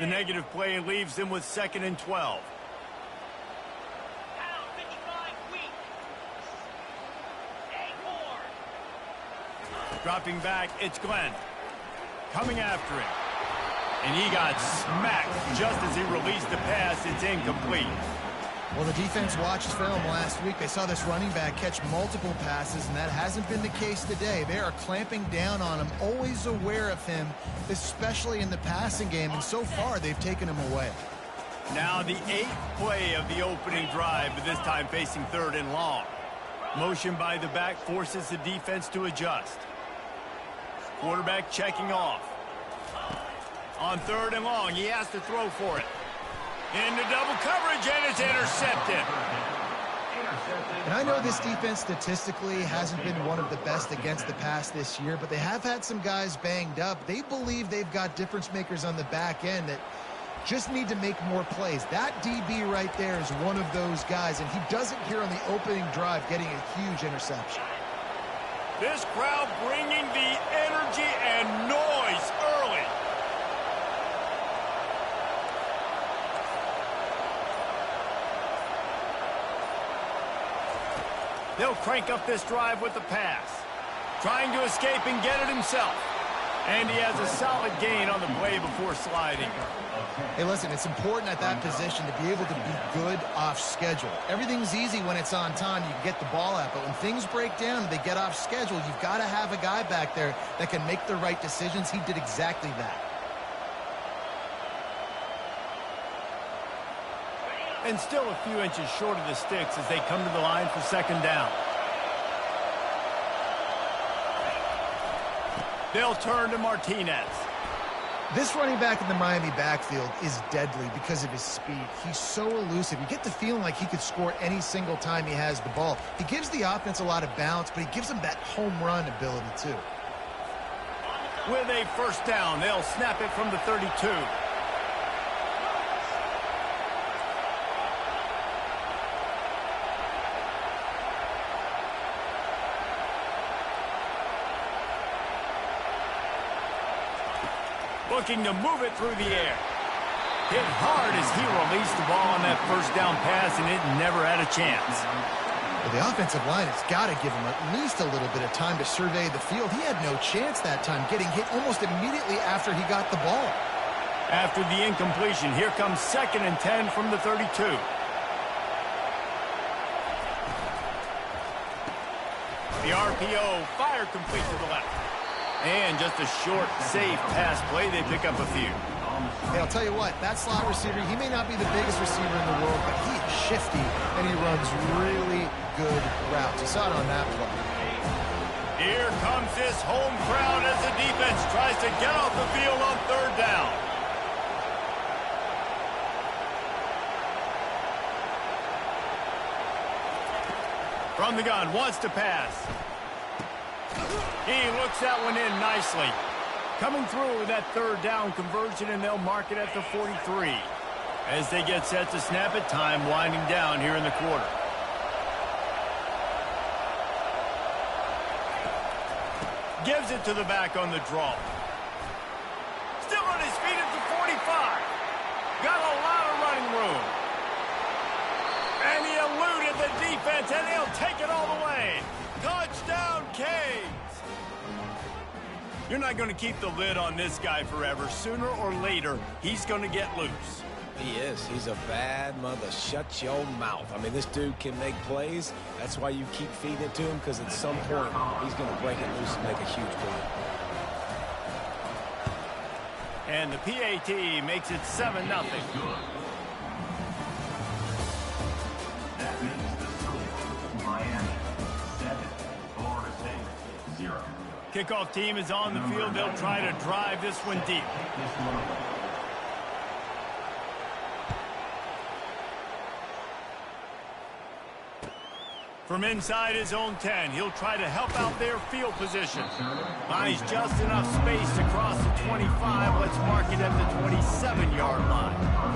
The negative play leaves them with 2nd and 12. Dropping back, it's Glenn. Coming after him. And he got smacked just as he released the pass. It's incomplete. Well, the defense watched film last week. They saw this running back catch multiple passes, and that hasn't been the case today. They are clamping down on him, always aware of him, especially in the passing game, and so far they've taken him away. Now the 8th play of the opening drive, but this time facing 3rd and long. Motion by the back forces the defense to adjust. Quarterback checking off. On 3rd and long, he has to throw for it. Into double coverage, and it's intercepted. And I know this defense statistically hasn't been one of the best against the pass this year, but they have had some guys banged up. They believe they've got difference makers on the back end that just need to make more plays. That DB right there is one of those guys, and he does it here on the opening drive, getting a huge interception. This crowd bringing the energy and noise early. They'll crank up this drive with the pass. Trying to escape and get it himself. And he has a solid gain on the play before sliding. Hey, listen, it's important at that position to be able to be good off schedule. Everything's easy when it's on time. You can get the ball out. But when things break down and they get off schedule, you've got to have a guy back there that can make the right decisions. He did exactly that. And still a few inches short of the sticks as they come to the line for 2nd down. They'll turn to Martinez. This running back in the Miami backfield is deadly because of his speed. He's so elusive. You get the feeling like he could score any single time he has the ball. He gives the offense a lot of balance, but he gives them that home run ability too. With a 1st down, they'll snap it from the 32. Looking to move it through the air. Hit hard as he released the ball on that 1st down pass, and it never had a chance. Well, the offensive line has got to give him at least a little bit of time to survey the field. He had no chance that time, getting hit almost immediately after he got the ball. After the incompletion, here comes 2nd and 10 from the 32. The RPO, fire complete to the left. And just a short, safe pass play, they pick up a few. Hey, I'll tell you what, that slot receiver, he may not be the biggest receiver in the world, but he is shifty, and he runs really good routes. You saw it on that play. Here comes this home crowd as the defense tries to get off the field on 3rd down. From the gun, wants to pass. He looks that one in nicely. Coming through with that 3rd down conversion, and they'll mark it at the 43. As they get set to snap it, time winding down here in the quarter. Gives it to the back on the draw. Still on his feet at the 45. Got a lot of running room. And he eluded the defense, and he'll take it all the way. Touchdown, Canes! You're not going to keep the lid on this guy forever. Sooner or later, he's going to get loose. He is. He's a bad mother. Shut your mouth. I mean, this dude can make plays. That's why you keep feeding it to him, because at some point, he's going to break it loose and make a huge play. And the PAT makes it 7-0. That makes the score Miami 7, Florida State 0. Kickoff team is on the field. They'll try to drive this one deep. From inside his own 10, he'll try to help out their field position. Buys just enough space to cross the 25. Let's mark it at the 27-yard line.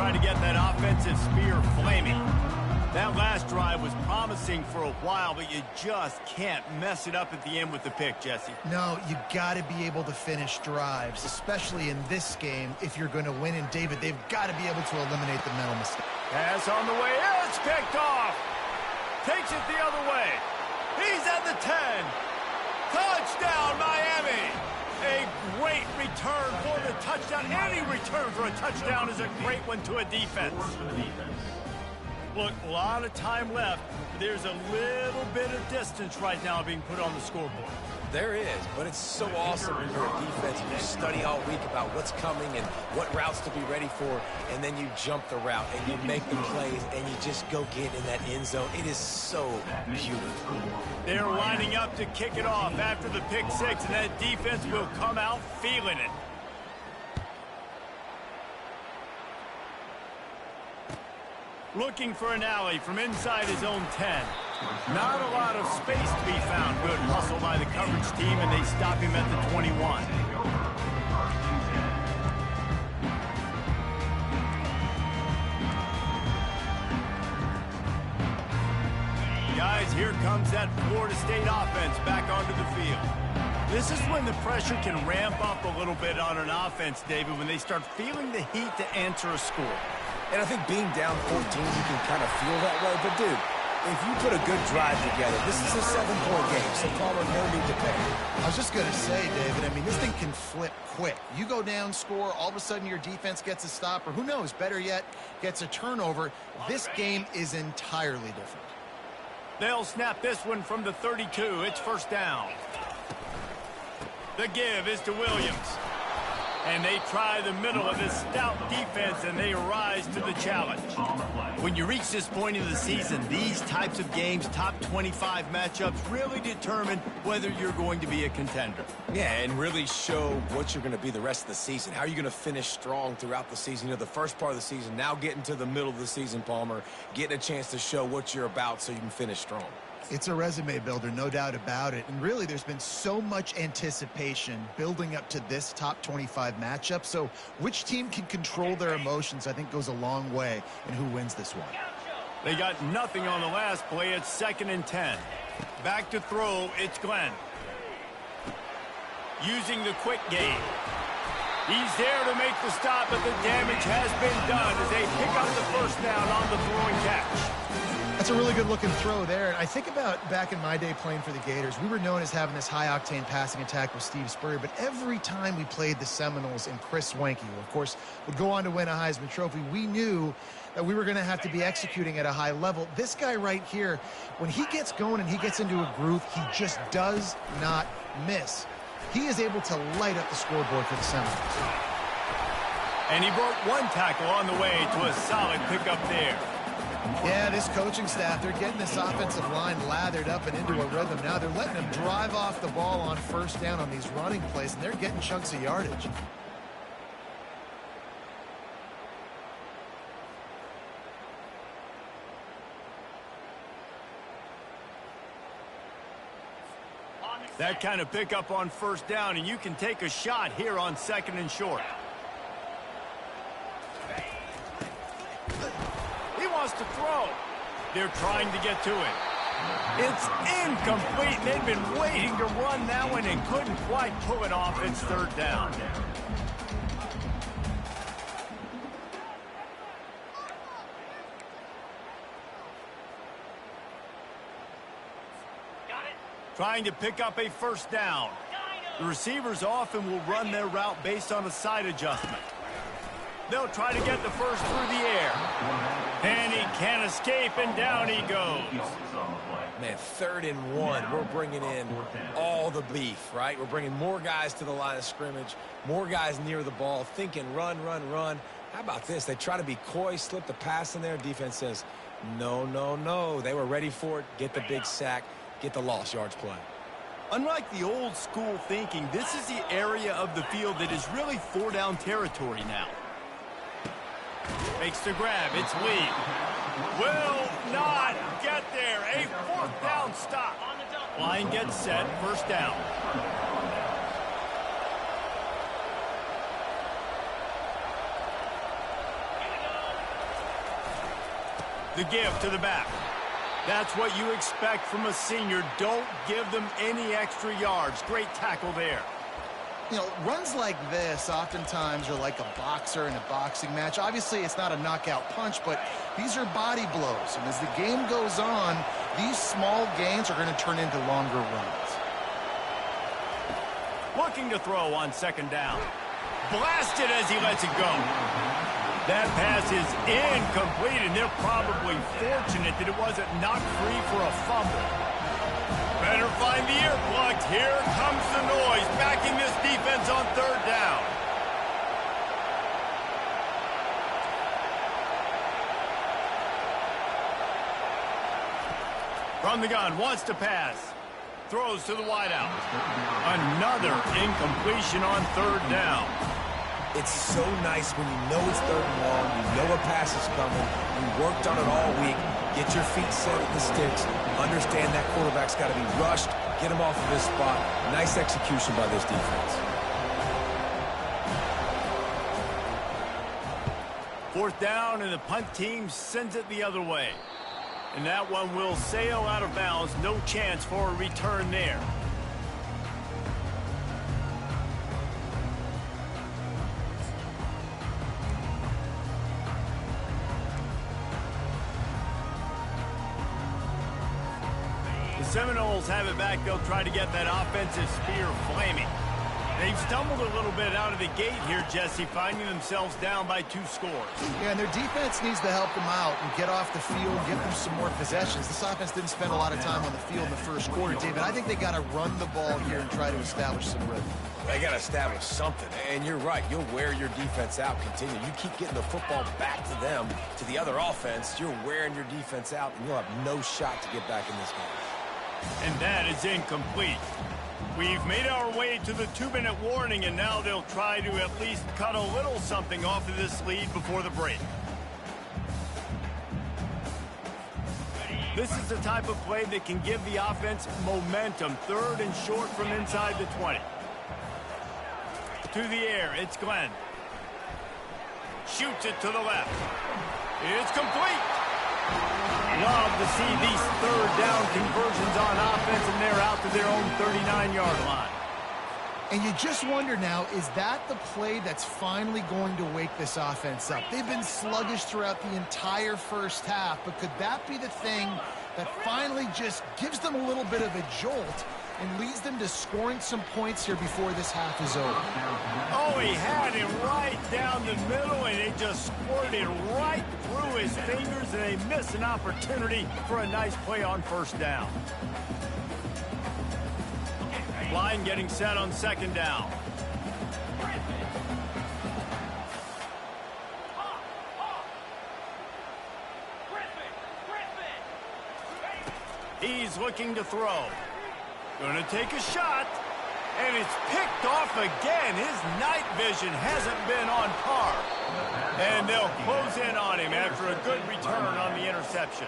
try to get that offensive spear flaming. That last drive was promising for a while, but you just can't mess it up at the end with the pick, Jesse. No, you got to be able to finish drives, especially in this game if you're going to win. And, David, they've got to be able to eliminate the mental mistake. Pass on the way. It's picked off. Takes it the other way. He's at the 10. Touchdown, Miami. A great return for the touchdown. Any return for a touchdown is a great one to a defense. Look, a lot of time left. There's a little bit of distance right now being put on the scoreboard. There is, but it's so awesome when you're a defense and you study all week about what's coming and what routes to be ready for, and then you jump the route and you make the plays and you just go get in that end zone. It is so beautiful. They're lining up to kick it off after the pick six, and that defense will come out feeling it. Looking for an alley from inside his own 10. Not a lot of space to be found. Good hustle by the coverage team, and they stop him at the 21. Guys, here comes that Florida State offense back onto the field. This is when the pressure can ramp up a little bit on an offense, David, when they start feeling the heat to answer a score. And I think being down 14, you can kind of feel that way. But, dude, if you put a good drive together, this is a 7-point game, so Palmer, no need to panic. I was just going to say, David, I mean, this thing can flip quick. You go down, score, all of a sudden your defense gets a stop, or who knows, better yet, gets a turnover. This game is entirely different. They'll snap this one from the 32. It's first down. The give is to Williams. And they try the middle of this stout defense, and they rise to the challenge. When you reach this point in the season, these types of games, top 25 matchups, really determine whether you're going to be a contender. Yeah, and really show what you're going to be the rest of the season. How are you going to finish strong throughout the season? You know, the first part of the season, now getting to the middle of the season, Palmer, getting a chance to show what you're about so you can finish strong. It's a resume builder, no doubt about it. And really, there's been so much anticipation building up to this top 25 matchup. So which team can control their emotions, I think, goes a long way in who wins this one. They got nothing on the last play. It's 2nd and 10. Back to throw, it's Glenn. Using the quick game. He's there to make the stop, but the damage has been done as they pick up the first down on the throwing catch. That's a really good-looking throw there. And I think about back in my day playing for the Gators, we were known as having this high-octane passing attack with Steve Spurrier, but every time we played the Seminoles and Chris Wenke, who, of course, would go on to win a Heisman Trophy, we knew that we were going to have to be executing at a high level. This guy right here, when he gets going and he gets into a groove, he just does not miss. He is able to light up the scoreboard for the Seminoles. And he broke one tackle on the way to a solid pickup there. Yeah, this coaching staff, they're getting this offensive line lathered up and into a rhythm. Now they're letting them drive off the ball on first down on these running plays, and they're getting chunks of yardage. That kind of pickup on first down, and you can take a shot here on 2nd and short. He wants to throw. They're trying to get to it. It's incomplete. They've been waiting to run that one and couldn't quite pull it off. It's 3rd down. Trying to pick up a first down. The receivers often will run their route based on a side adjustment. They'll try to get the first through the air. And he can't escape, and down he goes. Man, 3rd and 1. We're bringing in all the beef, right? We're bringing more guys to the line of scrimmage, more guys near the ball, thinking run, run, run. How about this? They try to be coy, slip the pass in there. Defense says, no, no, no. They were ready for it. Get the big sack. Get the lost yards play. Unlike the old school thinking, this is the area of the field that is really 4-down territory now. Makes the grab. It's Lee. Will not get there. A 4th down stop. Line gets set. First down. The give to the back. That's what you expect from a senior. Don't give them any extra yards. Great tackle there. You know, runs like this oftentimes are like a boxer in a boxing match. Obviously, it's not a knockout punch, but these are body blows. And as the game goes on, these small gains are going to turn into longer runs. Looking to throw on second down. Blasted as he lets it go. That pass is incomplete, and they're probably fortunate that it wasn't knocked free for a fumble. Better find the ear plugged. Here comes the noise, backing this defense on third down. From the gun, wants to pass. Throws to the wideout. Another incompletion on third down. It's so nice when you know it's third and long, you know a pass is coming, you worked on it all week, get your feet set at the sticks, understand that quarterback's got to be rushed, get him off of this spot. Nice execution by this defense. Fourth down, and the punt team sends it the other way. And that one will sail out of bounds. No chance for a return there. Seminoles have it back. They'll try to get that offensive spear flaming. They've stumbled a little bit out of the gate here, Jesse, finding themselves down by 2 scores. Yeah, and their defense needs to help them out and get off the field, give them some more possessions. This offense didn't spend a lot of time on the field in the first quarter, David. I think they got to run the ball here and try to establish some rhythm. They got to establish something, and you're right. You'll wear your defense out. Continue. You keep getting the football back to them, to the other offense. You're wearing your defense out, and you'll have no shot to get back in this game. And that is incomplete. We've made our way to the 2-minute warning, and now they'll try to at least cut a little something off of this lead before the break. This is the type of play that can give the offense momentum. Third and short from inside the 20. To the air, it's Glenn. Shoots it to the left. It's complete. Love to see these third down conversions on offense, and they're out to their own 39-yard line. And you just wonder now, is that the play that's finally going to wake this offense up? They've been sluggish throughout the entire first half, but could that be the thing that finally just gives them a little bit of a jolt and leads them to scoring some points here before this half is over? Oh, he had it right down the middle, and it just squirted right through his fingers, and they miss an opportunity for a nice play on first down. Line getting set on second down. He's looking to throw. Going to take a shot, and it's picked off again. His night vision hasn't been on par. And they'll close in on him after a good return on the interception.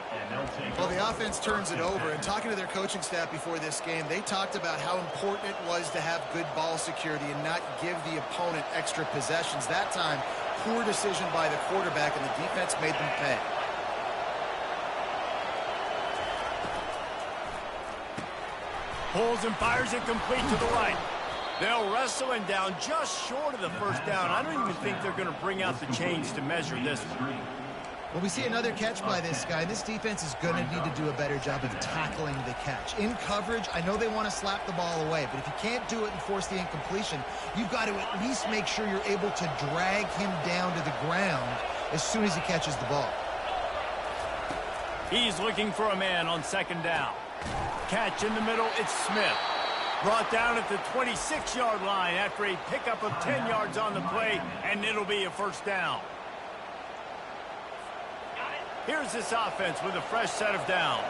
Well, the offense turns it over, and talking to their coaching staff before this game, they talked about how important it was to have good ball security and not give the opponent extra possessions. That time, poor decision by the quarterback, and the defense made them pay. Pulls and fires it complete to the right. They'll wrestle him down just short of the first down. I don't even think they're going to bring out the chains to measure this one. Well, we see another catch by this guy. This defense is going to need to do a better job of tackling the catch. In coverage, I know they want to slap the ball away, but if you can't do it and force the incompletion, you've got to at least make sure you're able to drag him down to the ground as soon as he catches the ball. He's looking for a man on second down. Catch in the middle, it's Smith. Brought down at the 26-yard line after a pickup of 10 yards on the play, and it'll be a first down. Here's this offense with a fresh set of downs.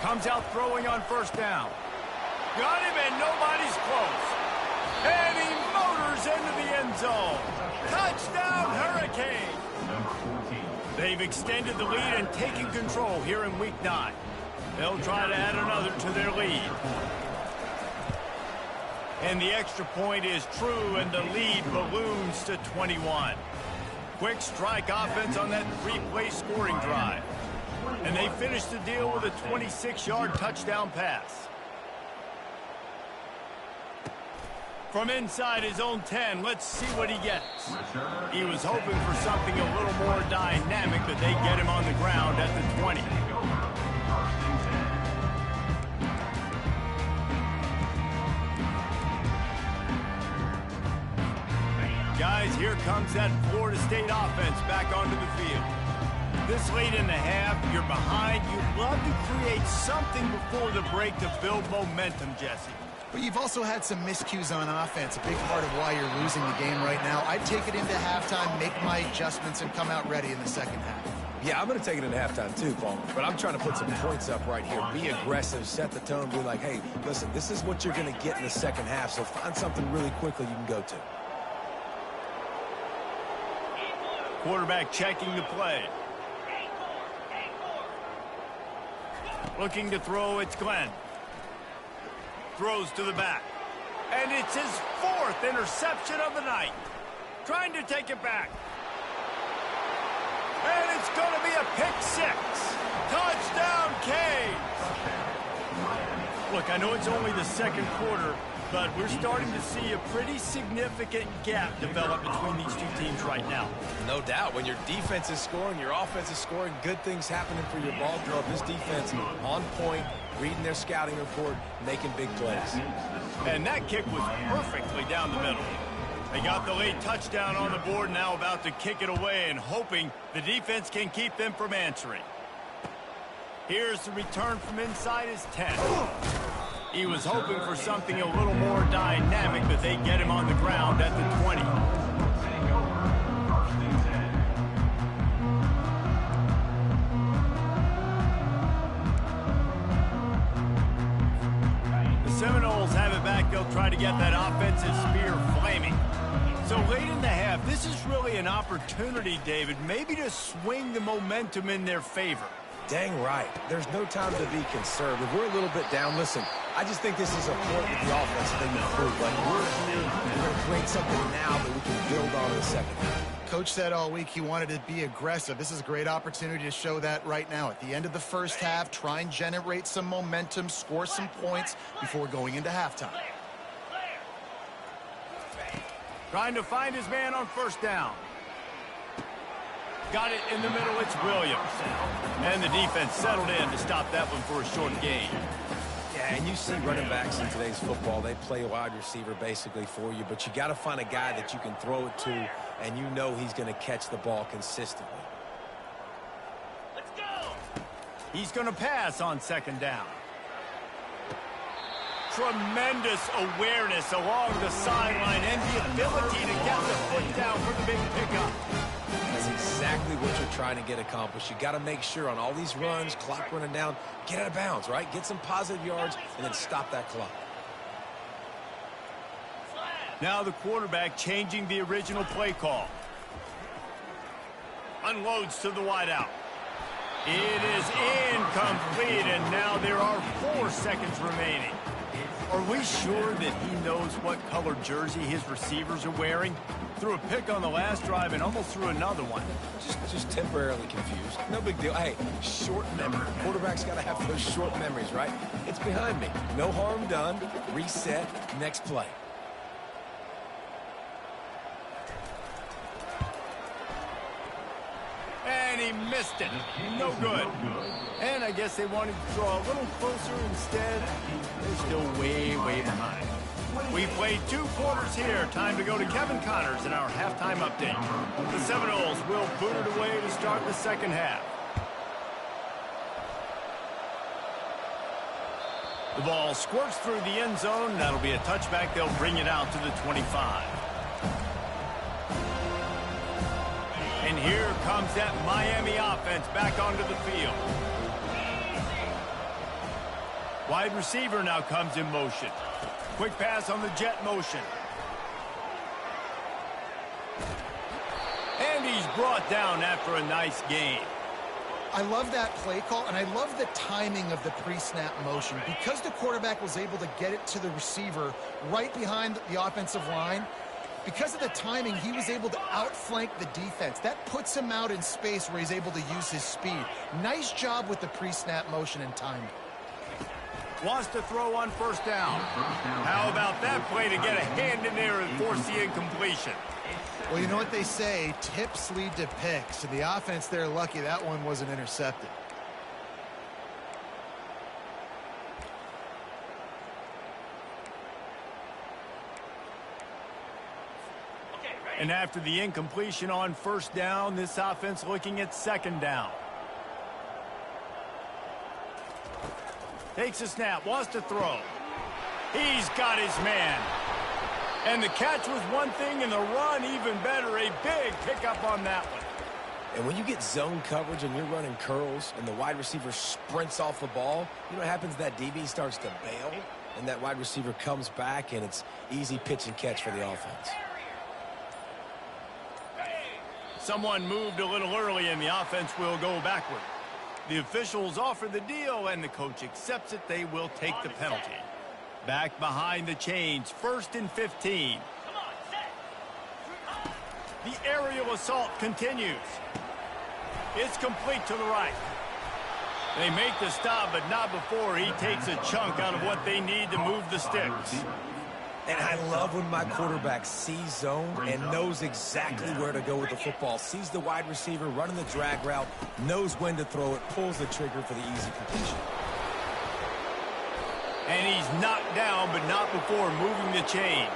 Comes out throwing on first down. Got him, and nobody's close. And he motors into the end zone. Touchdown, Hurricane! They've extended the lead and taken control here in Week 9. They'll try to add another to their lead. And the extra point is true, and the lead balloons to 21. Quick strike offense on that three-play scoring drive. And they finish the deal with a 26-yard touchdown pass. From inside his own 10, let's see what he gets. He was hoping for something a little more dynamic, but they get him on the ground at the 20. Guys, here comes that Florida State offense back onto the field. This late in the half, you're behind. You'd love to create something before the break to build momentum, Jesse. But you've also had some miscues on offense, a big part of why you're losing the game right now. I'd take it into halftime, make my adjustments, and come out ready in the second half. Yeah, I'm going to take it into halftime too, Paul. But I'm trying to put some points up right here. Be aggressive, set the tone, be like, hey, listen, this is what you're going to get in the second half, so find something really quickly you can go to. Quarterback checking the play. Looking to throw, it's Glenn. Throws to the back. And it's his fourth interception of the night. Trying to take it back. And it's going to be a pick six. Touchdown, Canes. Look, I know it's only the second quarter, but we're starting to see a pretty significant gap develop between these two teams right now. No doubt. When your defense is scoring, your offense is scoring, good things happening for your ball club. This defense on point, reading their scouting report, making big plays. And that kick was perfectly down the middle. They got the late touchdown on the board, now about to kick it away and hoping the defense can keep them from answering. Here's the return from inside his 10. He was hoping for something a little more dynamic, but they get him on the ground at the 20. The Seminoles have it back. They'll try to get that offensive spear flaming. So late in the half, this is really an opportunity, David, maybe to swing the momentum in their favor. Dang right. There's no time to be conservative. We're a little bit down. Listen, I just think this is a point with the offense that they can improve. Like, we're here, we're going to create something now that we can build on in the second half. Coach said all week he wanted to be aggressive. This is a great opportunity to show that right now. At the end of the first half, try and generate some momentum, score some points before going into halftime. Trying to find his man on first down. Got it in the middle, it's Williams. And the defense settled in to stop that one for a short gain. Yeah, and you see running backs in today's football, they play a wide receiver basically for you, but you got to find a guy that you can throw it to, and you know he's going to catch the ball consistently. Let's go! He's going to pass on second down. Tremendous awareness along the sideline and the ability to get the foot down for the big pickup. That's exactly what you're trying to get accomplished. You got to make sure on all these runs, clock running down, get out of bounds, right? Get some positive yards and then stop that clock. Now the quarterback changing the original play call. Unloads to the wideout. It is incomplete, and now there are 4 seconds remaining. Are we sure that he knows what color jersey his receivers are wearing? Threw a pick on the last drive and almost threw another one. Just temporarily confused. No big deal. Hey, short memory. Quarterback's got to have those short memories, right? It's behind me. No harm done. Reset. Next play. And he missed it. No good. And I guess they wanted to draw a little closer instead. They're still way, way behind. We played 2 quarters here. Time to go to Kevin Connors in our halftime update. The Seminoles will boot it away to start the second half. The ball squirts through the end zone. That'll be a touchback. They'll bring it out to the 25. And here comes that Miami offense back onto the field. Wide receiver now comes in motion. Quick pass on the jet motion. And he's brought down after a nice gain. I love that play call, and I love the timing of the pre-snap motion. Because the quarterback was able to get it to the receiver right behind the offensive line, because of the timing, he was able to outflank the defense. That puts him out in space where he's able to use his speed. Nice job with the pre-snap motion and timing. Wants to throw on first down. How about that play to get a hand in there and force the incompletion? Well, you know what they say, tips lead to picks. And the offense, they're lucky that one wasn't intercepted. And after the incompletion on first down, this offense looking at second down. Takes a snap, wants to throw. He's got his man. And the catch was one thing, and the run even better. A big pickup on that one. And when you get zone coverage and you're running curls and the wide receiver sprints off the ball, you know what happens? That DB starts to bail, and that wide receiver comes back, and it's easy pitch and catch for the offense. Someone moved a little early, and the offense will go backward. The officials offer the deal, and the coach accepts it. They will take the penalty. Back behind the chains, 1st and 15. The aerial assault continues. It's complete to the right. They make the stop, but not before he takes a chunk out of what they need to move the sticks. And I love when my quarterback sees zone and knows exactly where to go with the football. Sees the wide receiver running the drag route, knows when to throw it, pulls the trigger for the easy completion. And he's knocked down, but not before moving the chains.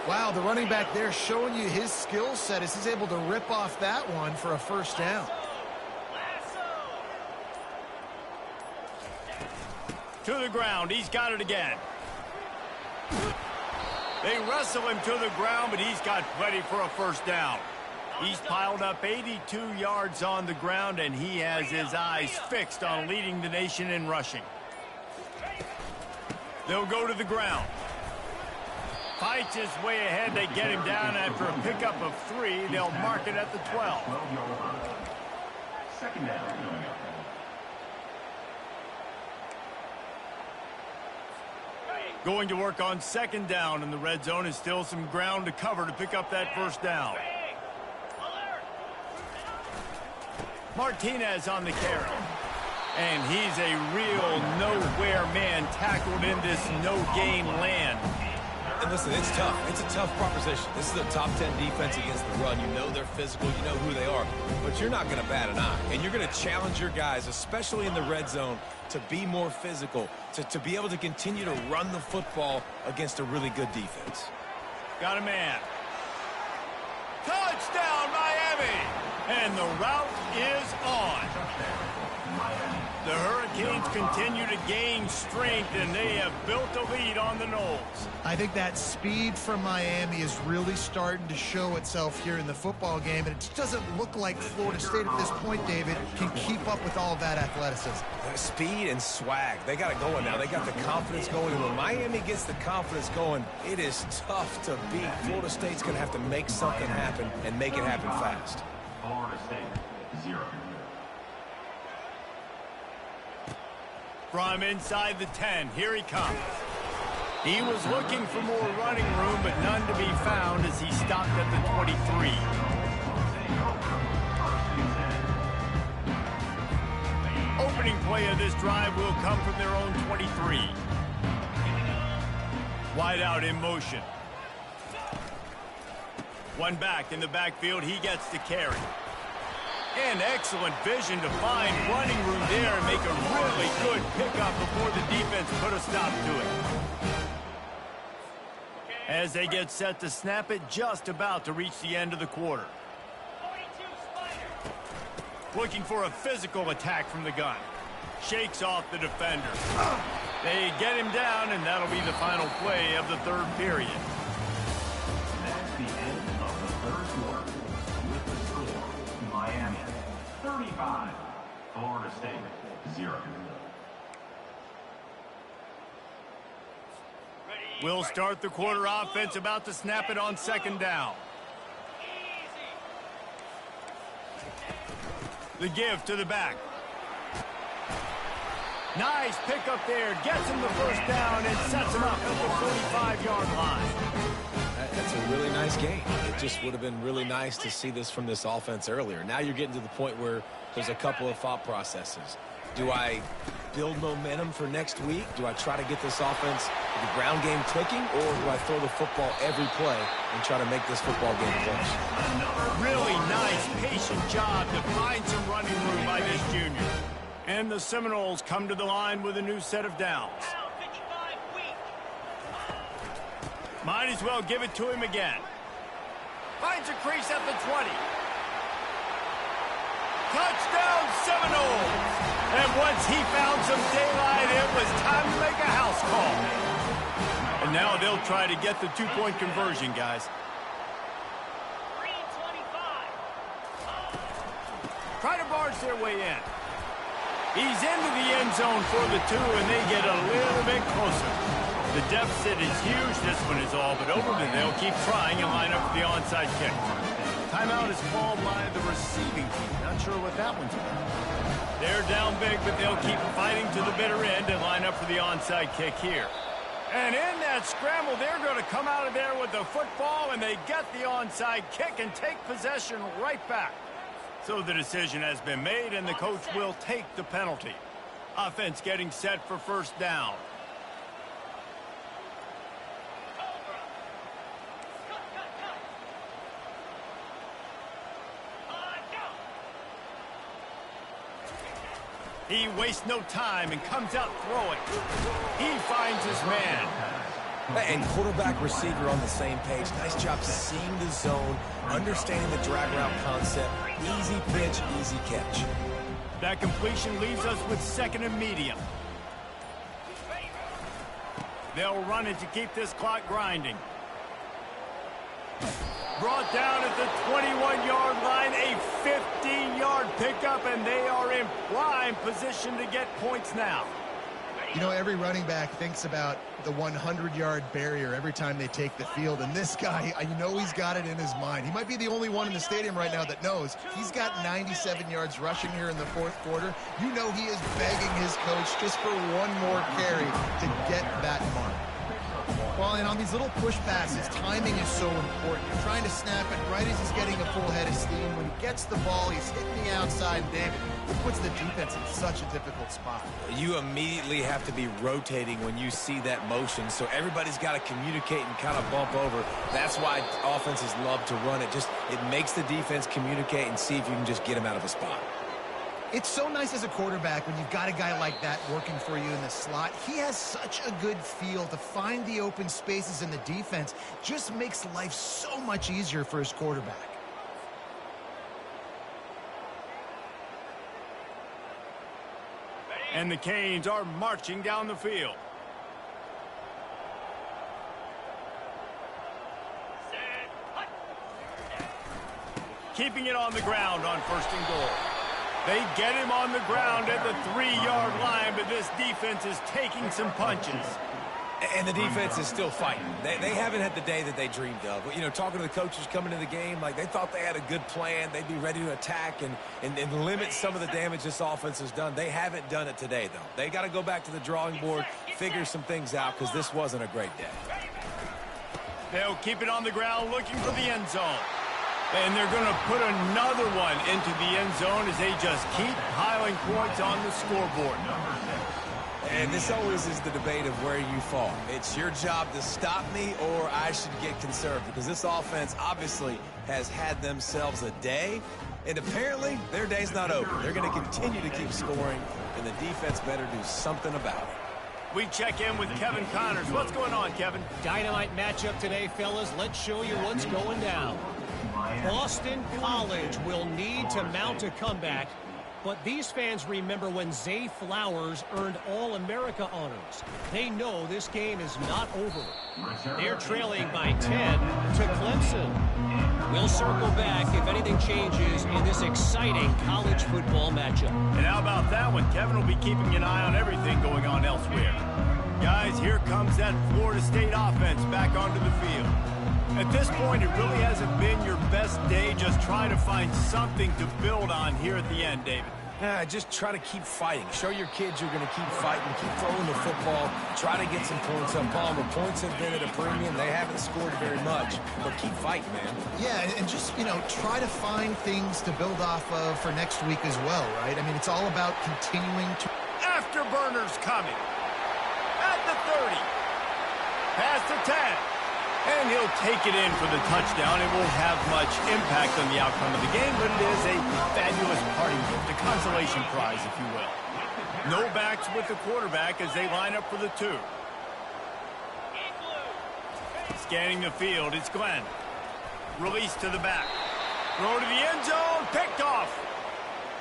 Wow, the running back there showing you his skill set as he's able to rip off that one for a first down. To the ground, he's got it again. They wrestle him to the ground, but he's got plenty for a first down. He's piled up 82 yards on the ground, and he has his eyes fixed on leading the nation in rushing. They'll go to the ground. Fights his way ahead. They get him down after a pickup of 3. They'll mark it at the 12. Second down. Going to work on second down in the red zone. Is still some ground to cover to pick up that first down. Martinez on the carry. And he's a real nowhere man tackled in this no-gain land. And listen, it's tough. It's a tough proposition. This is a top 10 defense against the run. You know they're physical. You know who they are. But you're not going to bat an eye. And you're going to challenge your guys, especially in the red zone, to be more physical, to be able to continue to run the football against a really good defense. Got a man. Touchdown, Miami! And the route is on. The Hurricanes continue to gain strength, and they have built a lead on the Noles. I think that speed from Miami is really starting to show itself here in the football game, and it just doesn't look like Florida State at this point, David, can keep up with all of that athleticism. Speed and swag. They got it going now. They got the confidence going. And when Miami gets the confidence going, it is tough to beat. Florida State's going to have to make something happen and make it happen fast. Florida State, 0. From inside the 10, here he comes. He was looking for more running room, but none to be found as he stopped at the 23. Opening play of this drive will come from their own 23. Wide out in motion. One back in the backfield, he gets the carry. And excellent vision to find running room there and make a really good pickup before the defense put a stop to it. As they get set to snap it, just about to reach the end of the quarter. Looking for a physical attack from the gun. Shakes off the defender. They get him down, and that'll be the final play of the third period. That's the end of the third quarter. With the score, Miami 35, Florida State 0. We'll start the quarter offense, about to snap it on second down. The give to the back. Nice pick up there. Gets him the first down and sets him up at the 45-yard line. That's a really nice game. It just would have been really nice to see this from this offense earlier. Now you're getting to the point where there's a couple of thought processes. Do I build momentum for next week? Do I try to get this offense, the ground game clicking, or do I throw the football every play and try to make this football game close? Really nice, patient job to find some running room by this junior. And the Seminoles come to the line with a new set of downs. Might as well give it to him again. Finds a crease at the 20. Touchdown Seminoles! And once he found some daylight, it was time to make a house call. And now they'll try to get the two-point conversion, guys. Try to barge their way in. He's into the end zone for the two, and they get a little bit closer. The deficit is huge. This one is all but over, but they'll keep trying and line up for the onside kick. Timeout is called by the receiving team. Not sure what that one's about. They're down big, but they'll keep fighting to the bitter end and line up for the onside kick here. And in that scramble, they're going to come out of there with the football, and they get the onside kick and take possession right back. So the decision has been made, and the coach will take the penalty. Offense getting set for first down. He wastes no time and comes out throwing. He finds his man. And quarterback, receiver on the same page. Nice job seeing the zone, understanding the drag route concept. Easy pitch, easy catch. That completion leaves us with second and medium. They'll run it to keep this clock grinding. Brought down at the 21-yard line, a 15-yard pickup, and they are in prime position to get points now. You know, every running back thinks about the 100-yard barrier every time they take the field, and this guy, I know he's got it in his mind. He might be the only one in the stadium right now that knows he's got 97 yards rushing here in the fourth quarter. You know he is begging his coach just for one more carry to get that mark. Well, and on these little push passes, timing is so important. You're trying to snap it right as he's getting a full head of steam. When he gets the ball, he's hitting the outside, David. It puts the defense in such a difficult spot. You immediately have to be rotating when you see that motion, so everybody's got to communicate and kind of bump over. That's why offenses love to run it. It makes the defense communicate and see if you can just get him out of a spot. It's so nice as a quarterback when you've got a guy like that working for you in the slot. He has such a good feel to find the open spaces in the defense. Just makes life so much easier for his quarterback. And the Canes are marching down the field. Keeping it on the ground on first and goal. They get him on the ground at the 3-yard line, but this defense is taking some punches. And the defense is still fighting. They haven't had the day that they dreamed of. You know, talking to the coaches coming into the game, like they thought they had a good plan. They'd be ready to attack and limit some of the damage this offense has done. They haven't done it today, though. They got to go back to the drawing board, figure some things out, because this wasn't a great day. They'll keep it on the ground looking for the end zone. And they're going to put another one into the end zone as they just keep piling points on the scoreboard. And this always is the debate of where you fall. It's your job to stop me or I should get conserved, because this offense obviously has had themselves a day, and apparently their day's not over. They're going to continue to keep scoring, and the defense better do something about it. We check in with Kevin Connors. What's going on, Kevin? Dynamite matchup today, fellas. Let's show you what's going down. Boston College will need to mount a comeback, but these fans remember when Zay Flowers earned All-America honors. They know this game is not over. They're trailing by 10 to Clemson. We'll circle back if anything changes in this exciting college football matchup. And how about that one? Kevin will be keeping an eye on everything going on elsewhere. Guys, here comes that Florida State offense back onto the field. At this point, it really hasn't been your best day just try to find something to build on here at the end, David? Just try to keep fighting. Show your kids you're going to keep fighting, keep throwing the football, try to get some points up. Palmer, points have been at a premium. They haven't scored very much, but keep fighting, man. Yeah, and just, try to find things to build off of for next week as well, right? I mean, it's all about continuing to... Afterburners coming. At the 30. Past the 10. And he'll take it in for the touchdown. It won't have much impact on the outcome of the game, but it is a fabulous parting gift, a consolation prize, if you will. No backs with the quarterback as they line up for the 2. Scanning the field, it's Glenn. Release to the back. Throw to the end zone, picked off.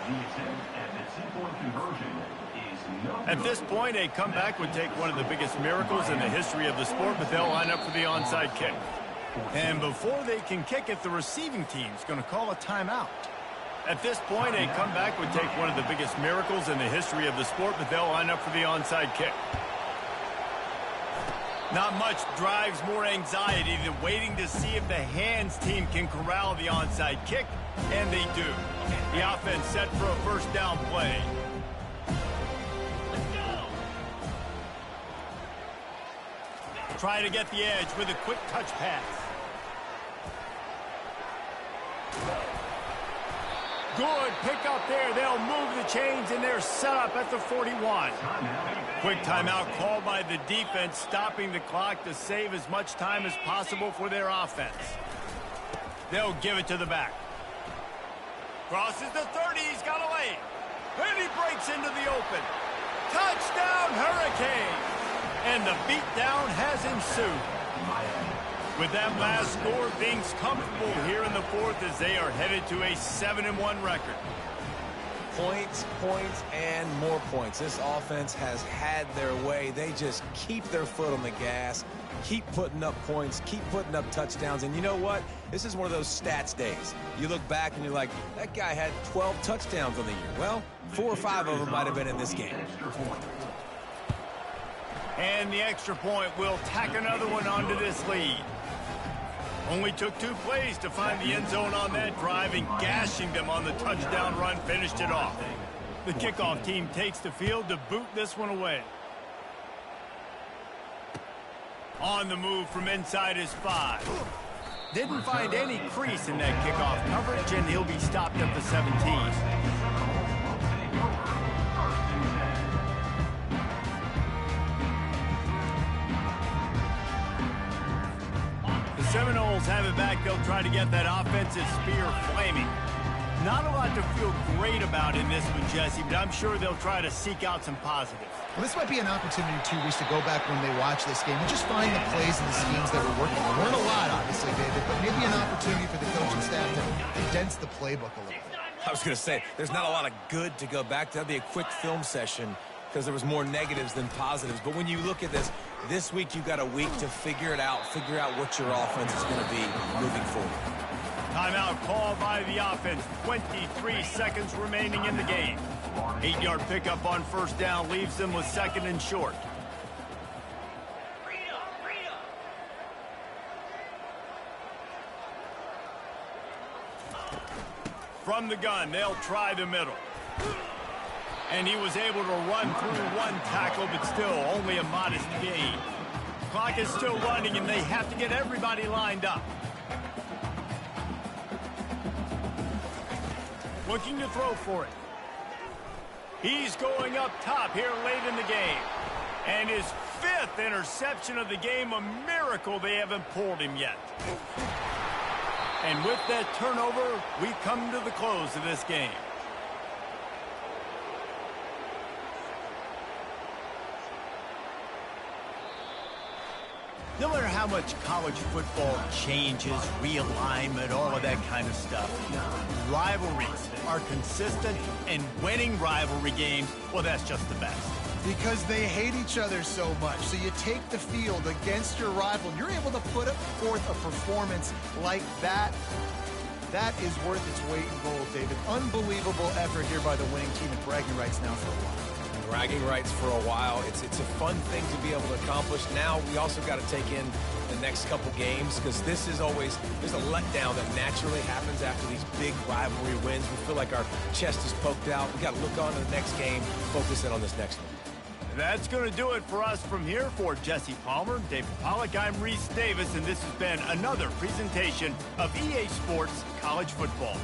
The attempt at the 2-point conversion is no. At this point, a comeback would take one of the biggest miracles in the history of the sport, but they'll line up for the onside kick. And before they can kick it, the receiving team's going to call a timeout. At this point, a comeback would take one of the biggest miracles in the history of the sport, but they'll line up for the onside kick. Not much drives more anxiety than waiting to see if the hands team can corral the onside kick, and they do. The offense set for a first down play. Try to get the edge with a quick touch pass. Good pick up there. They'll move the chains, and they're set up at the 41. Quick timeout called by the defense, stopping the clock to save as much time as possible for their offense. They'll give it to the back. Crosses the 30. He's got a lane. And he breaks into the open. Touchdown, Hurricanes! And the beatdown has ensued. With that last score, things comfortable here in the 4th as they are headed to a 7-1 record. Points, points, and more points. This offense has had their way. They just keep their foot on the gas, keep putting up points, keep putting up touchdowns. And you know what? This is one of those stats days. You look back and you're like, that guy had 12 touchdowns on the year. Well, 4 or 5 of them might have been in this game. And the extra point will tack another one onto this lead. Only took 2 plays to find the end zone on that drive, and gashing them on the touchdown run finished it off. The kickoff team takes the field to boot this one away. On the move from inside his 5. Didn't find any crease in that kickoff coverage, and he'll be stopped at the 17. Seminoles have it back. They'll try to get that offensive spear flaming. Not a lot to feel great about in this one, Jesse, but I'm sure they'll try to seek out some positives. Well, this might be an opportunity, too, Reese, to go back when they watch this game and just find the plays and the schemes that were working. There weren't a lot, obviously, David, but maybe an opportunity for the coaching staff to condense the playbook a little bit. I was going to say, there's not a lot of good to go back to. That'd be a quick film session because there was more negatives than positives. But when you look at this week you've got a week to figure it out, figure out what your offense is going to be moving forward. Timeout called by the offense. 23 seconds remaining in the game. 8-yard pickup on first down leaves them with 2nd and short. From the gun, they'll try the middle. And he was able to run through 1 tackle, but still only a modest gain. Clock is still running, and they have to get everybody lined up. Looking to throw for it. He's going up top here late in the game. And his 5th interception of the game, a miracle they haven't pulled him yet. And with that turnover, we come to the close of this game. No matter how much college football changes, realignment, all of that kind of stuff, rivalries are consistent, and winning rivalry games, well, that's just the best. Because they hate each other so much. So you take the field against your rival, you're able to put forth a performance like that. That is worth its weight in gold, David. Unbelievable effort here by the winning team, and bragging rights now for a while. bragging rights for a while. It's a fun thing to be able to accomplish. Now we also got to take in the next couple games, because this is always, there's a letdown that naturally happens after these big rivalry wins. We feel like our chest is poked out. We got to look on to the next game, focus in on this next one. That's going to do it for us from here. For Jesse Palmer, David Pollack, I'm Reese Davis, and this has been another presentation of EA Sports College Football.